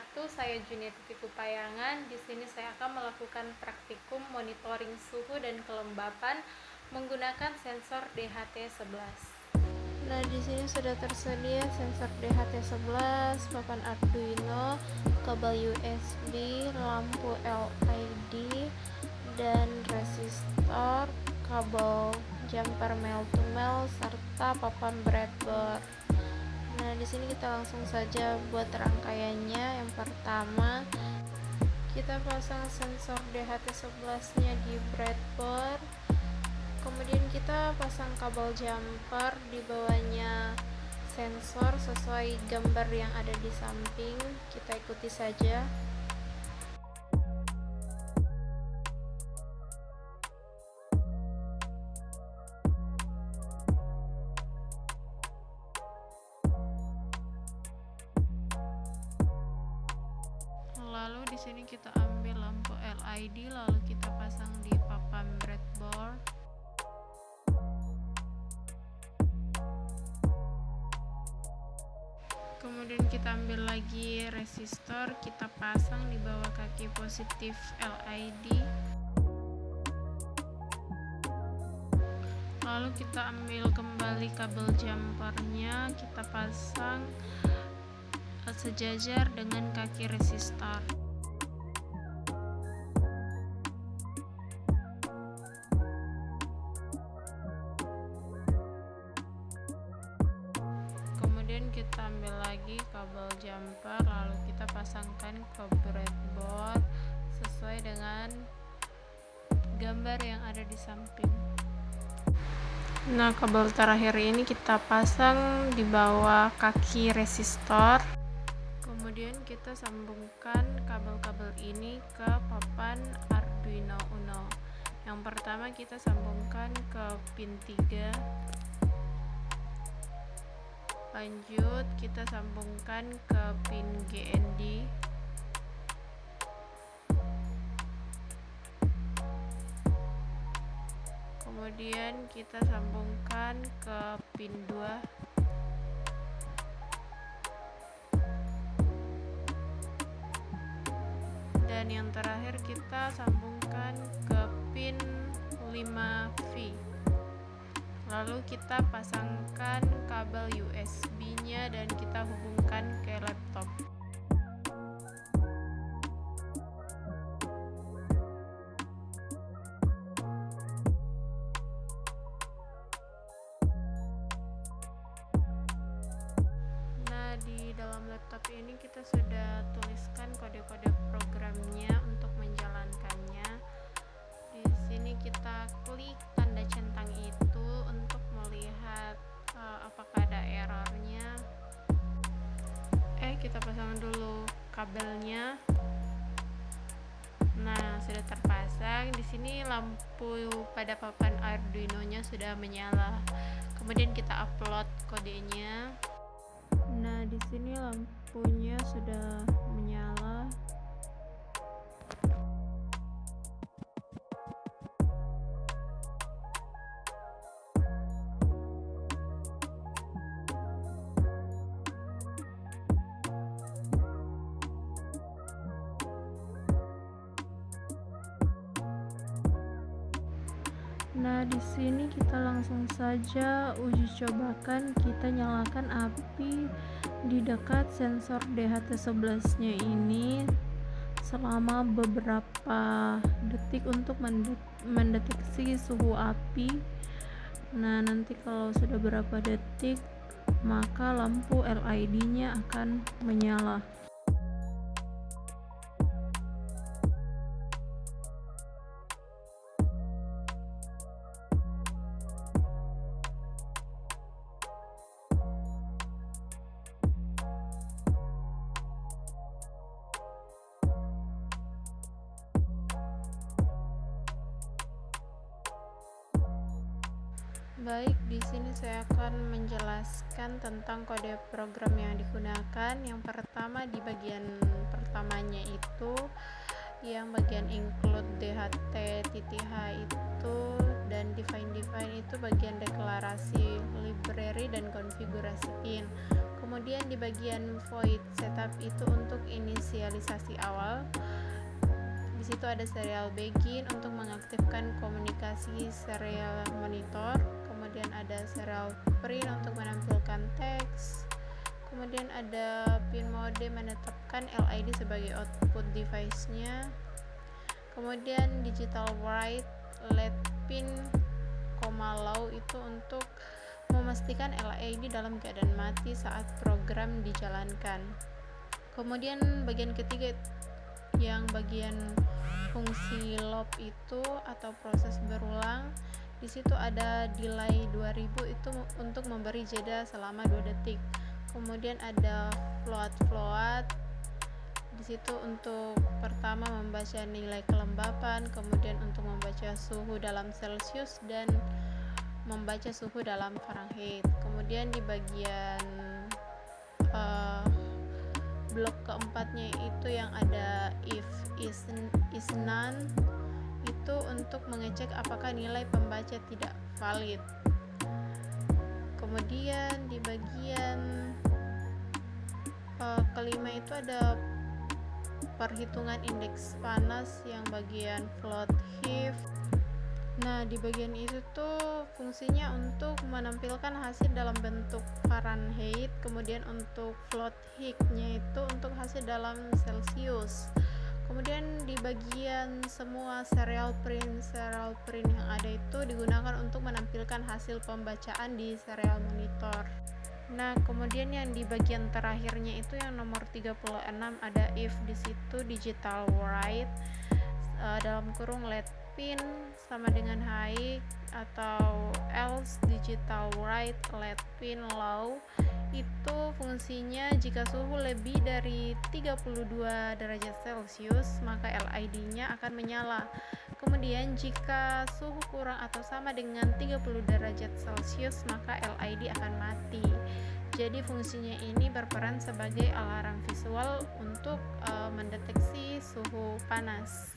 wabarakatuh. Saya Junia Titi Kupayangan. Di sini saya akan melakukan praktikum monitoring suhu dan kelembapan menggunakan sensor DHT11. Nah, di sini sudah tersedia sensor DHT11, papan Arduino, kabel USB, lampu LED, dan resistor, kabel jumper male to male, serta papan breadboard. Nah, di sini kita langsung saja buat rangkaiannya. Yang pertama, kita pasang sensor DHT11-nya di breadboard. Kemudian kita pasang kabel jumper di bawahnya sensor sesuai gambar yang ada di samping. Kita ikuti saja. Lalu di sini kita ambil lampu LED, lalu kita pasang di papan breadboard. Kemudian kita ambil lagi resistor, kita pasang di bawah kaki positif LED. Lalu kita ambil kembali kabel jumpernya, kita pasang sejajar dengan kaki resistor. Kemudian kita ambil lagi kabel jumper, lalu kita pasangkan ke breadboard sesuai dengan gambar yang ada di samping. Nah, kabel terakhir ini kita pasang di bawah kaki resistor. Kemudian kita sambungkan kabel-kabel ini ke papan Arduino Uno. Yang pertama kita sambungkan ke pin 3. Lanjut kita sambungkan ke pin GND. Kemudian kita sambungkan ke pin 2. Dan yang terakhir kita sambungkan ke pin 5V. Lalu kita pasangkan kabel USB-nya dan kita hubungkan ke laptop. Nah, di dalam laptop ini kita sudah tuliskan kode-kode programnya untuk menjalankannya. Di sini kita klik tanda centang itu untuk melihat apakah ada errornya. Kita pasang dulu kabelnya. Nah, sudah terpasang. Di sini lampu pada papan Arduino-nya sudah menyala. Kemudian kita upload kodenya. Nah, di sini lampunya sudah menyala. Nah, di sini kita langsung saja uji cobakan. Kita nyalakan api di dekat sensor DHT11-nya ini selama beberapa detik untuk mendeteksi suhu api. Nah, nanti kalau sudah berapa detik, maka lampu LED-nya akan menyala. Baik, di sini saya akan menjelaskan tentang kode program yang digunakan. Yang pertama di bagian pertamanya itu, yang bagian include DHT-H itu, dan define itu bagian deklarasi library dan konfigurasi pin. Kemudian di bagian void setup itu untuk inisialisasi awal. Di situ ada serial begin untuk mengaktifkan komunikasi serial monitor. Kemudian ada serial print untuk menampilkan teks. Kemudian ada pin mode menetapkan LID sebagai output device-nya. Kemudian digital write LED pin, low itu untuk memastikan LID dalam keadaan mati saat program dijalankan. Kemudian bagian ketiga yang bagian fungsi loop itu atau proses berulang. Di situ ada delay 2000 itu untuk memberi jeda selama 2 detik. Kemudian ada float. Di situ untuk pertama membaca nilai kelembapan, kemudian untuk membaca suhu dalam Celsius dan membaca suhu dalam Fahrenheit. Kemudian di bagian blok keempatnya itu yang ada if is none itu untuk mengecek apakah nilai pembaca tidak valid. Kemudian di bagian kelima itu ada perhitungan indeks panas yang bagian float heat. Nah, di bagian itu tuh fungsinya untuk menampilkan hasil dalam bentuk Fahrenheit, kemudian untuk float heat-nya itu untuk hasil dalam Celsius. Kemudian di bagian semua serial print yang ada itu digunakan untuk menampilkan hasil pembacaan di serial monitor. Nah, kemudian yang di bagian terakhirnya itu yang nomor 36 ada if. Di situ digital write dalam kurung LED pin sama dengan high atau else digital write LED pin low. Itu fungsinya jika suhu lebih dari 32 derajat Celcius maka LID-nya akan menyala. Kemudian jika suhu kurang atau sama dengan 30 derajat Celcius maka LID akan mati. Jadi fungsinya ini berperan sebagai alarm visual untuk mendeteksi suhu panas.